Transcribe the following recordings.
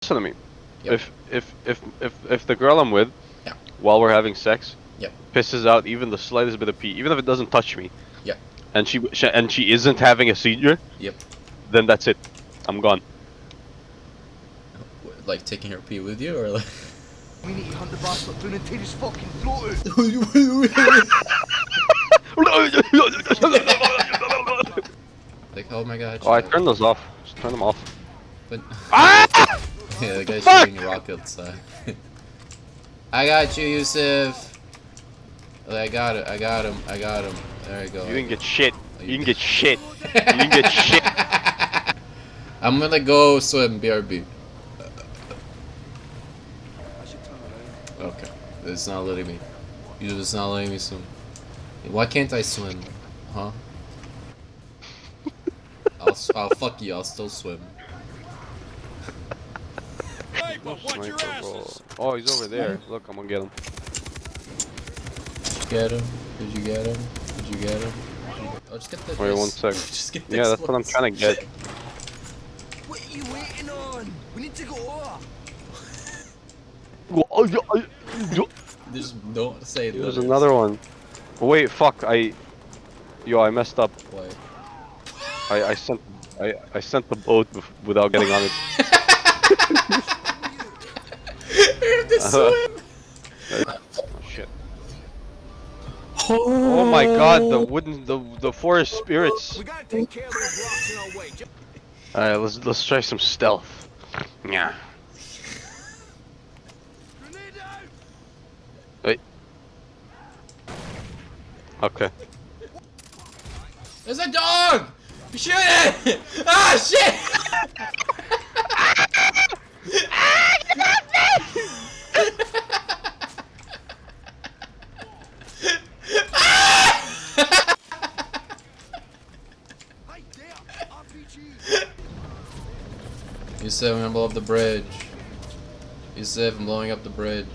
Listen to me. Yep. If the girl I'm with, Yeah. while we're having sex, Yep. pisses out even the slightest bit of pee, even if it doesn't touch me, Yep. and she isn't having a seizure, Yep. then that's it. I'm gone. Like taking her pee with you, or like? We need to hunt the bastard down and tear his fucking throat out. Like, oh my god. Oh, I turned those off. Just turn them off. But Ah! yeah, the guy's Fuck! shooting rockets. I got you, Yousef. I got it. I got him. I got him. There you go. You didn't get shit. Oh, You didn't get shit. You didn't get shit. I'm gonna go swim, BRB. Okay. It's not letting me. It's not letting me swim. Why can't I swim? Huh? I'll fuck you. I'll still swim. No sniper, bro. Oh, he's over there. Look, I'm gonna get him. Did you get him? Did you get him? Did you get him? Oh, just get the. Wait, one sec. Just get the Yeah, that's what I'm trying to get. What are you waiting on? We need to go off. Just don't say There's letters. another one. Wait, fuck, I messed up. Why? I sent the boat without getting on it. Oh shit. Oh my god, the forest spirits. We gotta take care of those rocks in our way. Alright, let's try some stealth. Yeah. Grenade out! Wait. Okay. There's a dog! Shoot it! Ah, shit! Hey there, RPG! Yousef, I'm gonna blow up the bridge. Yousef, I'm blowing up the bridge.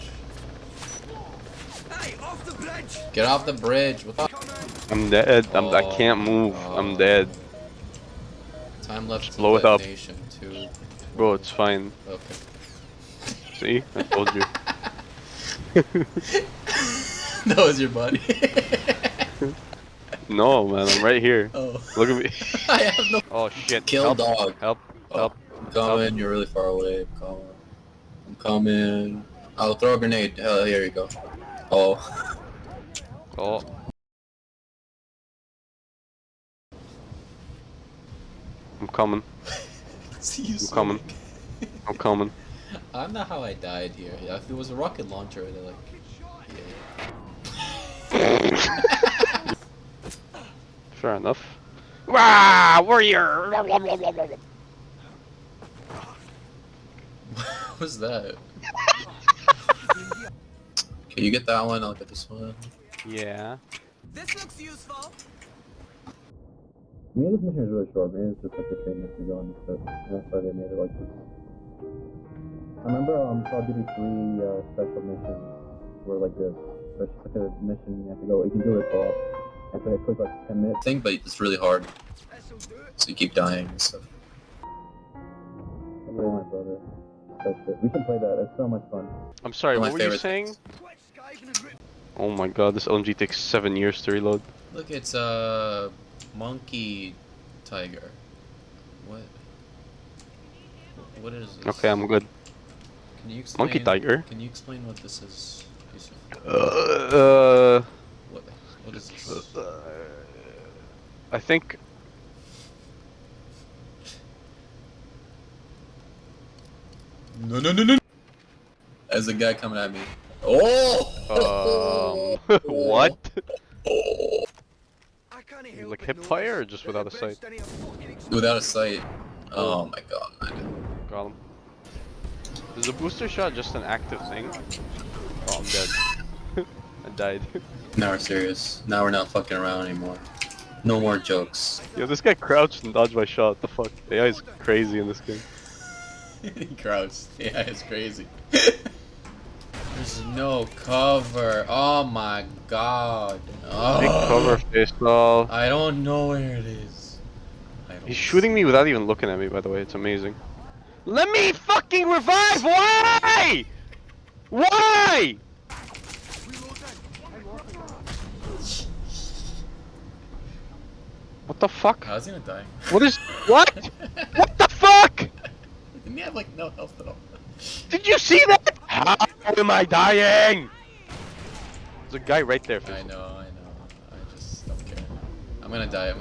Hey, off the bridge! Get off the bridge. What the? I'm dead. I can't move. I'm dead. Time left Just to blow it up. detonation, 2. Bro, it's fine. Okay. See? I told you. That was your body. No, man, I'm right here. Oh. Look at me. I have no. Oh shit. Kill Help. dog. Help. Help. I'm coming. You're really far away. I'm coming. I'm coming. I'll throw a grenade. Hell, here you go. Oh. Oh. I'm coming. I'm coming. I'm coming. I don't know how I died here. Yeah, if it was a rocket launcher, they're like, yeah. Fair enough. Wah! Warrior! What was that? Okay, you get that one. I'll get this one. Yeah. This looks useful. Maybe this mission is really short. Maybe it's just like a train mission going instead. That's why they made it like this. I remember Call of Duty 3 special missions were like this. It's just like a mission you have to go. You can do it for. It's like a quick like 10-minute thing, but it's really hard. This'll do it. So you keep dying and stuff. I really want brother. That shit. We should play that. It's so much fun. I'm sorry, My what were you favorite saying? Twitch, skiving and rip. Oh my god, this LMG takes 7 years to reload. Look, it's a monkey tiger. What? What is this? Okay, I'm good. Can you explain? Monkey tiger? Can you explain what this is? What? What is this? I think. No, no, no, no! There's a guy coming at me. Oh! What? I can't help Like but hip notice fire or just that without a the sight? bridge down here fucking explodes. Without a sight. Oh my god, man. Got him. Is the booster shot just an active thing? Oh, I'm dead. I died. Now we're serious. Now we're not fucking around anymore. No more jokes. Yo, this guy crouched and dodged my shot. The fuck? The AI is crazy in this game. He crouched. Yeah, it's crazy. There's no cover. Oh my god. Oh. Big cover face off. I don't know where it is. I don't He's shooting me without even looking at me, by the way. It's amazing. Let me fucking revive! Why? Why? What the fuck? I was gonna die. What is... What? What the fuck? Didn't he have like no health at all? Did you see that? How am I dying? There's a guy right there. I know. I just don't care. I'm gonna die.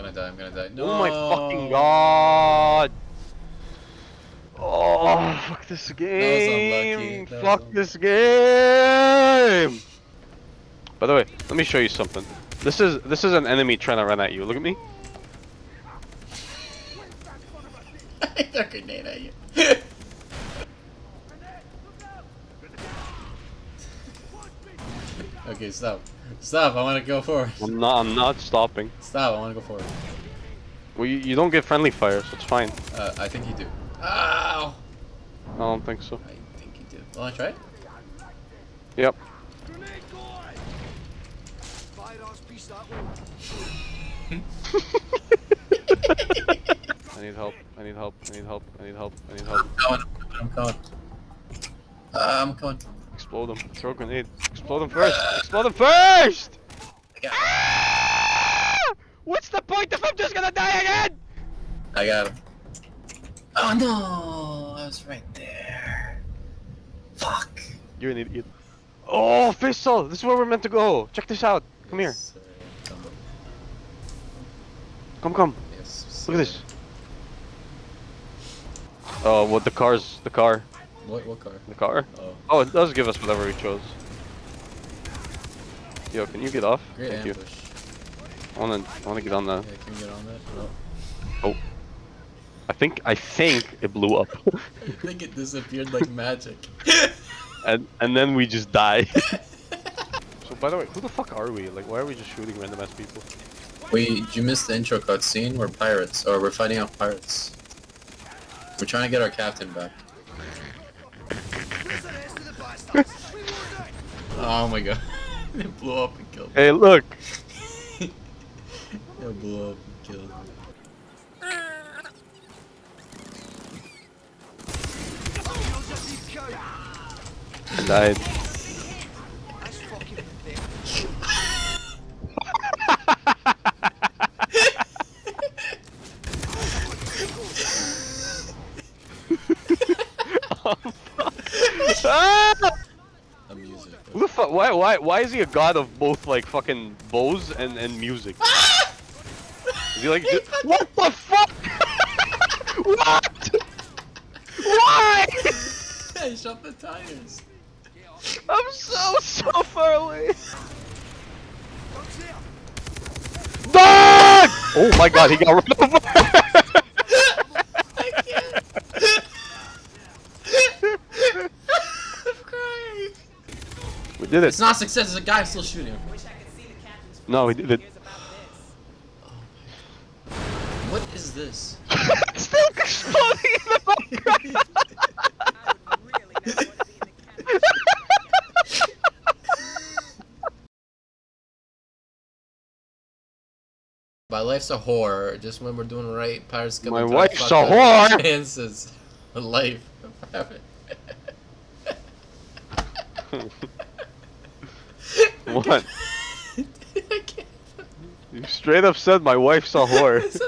No! Oh my fucking god! Oh, fuck this game! That was Fuck unlucky. this game! By the way, let me show you something. This is an enemy trying to run at you. Look at me. I threw a grenade at you. Okay, stop. Stop, I wanna go forward. I'm not stopping. Stop, I wanna go forward. Well, you don't get friendly fire, so it's fine. I think you do. Ow! I don't think so. I think you do. Wanna try it? Yep. I need help. I need help. I need help. I need help. I need help. I'm coming. I'm coming. Explode him. Throw a grenade. Explode him first. Explode him first! Ah! What's the point if I'm just gonna die again? I got him. Oh no! I was right there. Fuck. You're an idiot. Oh, Faisal! This is where we're meant to go. Check this out. Come here. Yes, sir. Come. Yes, Look at this. Oh, what the car? What car? The car? Oh. Oh, it does give us whatever we chose. Yo, can you get off? Great Thank ambush. you. I wanna get on that. Yeah, can you get on that? No. Oh. I think it blew up. I think it disappeared like magic. and then we just die. So by the way, who the fuck are we? Like, why are we just shooting random ass people? Wait, you missed the intro cutscene? We're pirates, or we're fighting off pirates. We're trying to get our captain back. Oh my god. It blew up and killed. Hey, look. It blew up and killed. I died. Ah! Music. Who the fuck? Why is he a god of both like fucking bows and music? Is he like what the fuck? What? Why? I shot the tires. I'm so far away. Dog! Oh my god, he got run over. I can't. I'm crying. We did It's it. not a success. There's a guy still shooting. No, we did it. What is this? Still exploding in the background. My life's a whore. Just when we're doing right, pirates come. My and wife's fuck a up whore! Chances. Life. What? I can't. You straight up said my wife's a whore. I said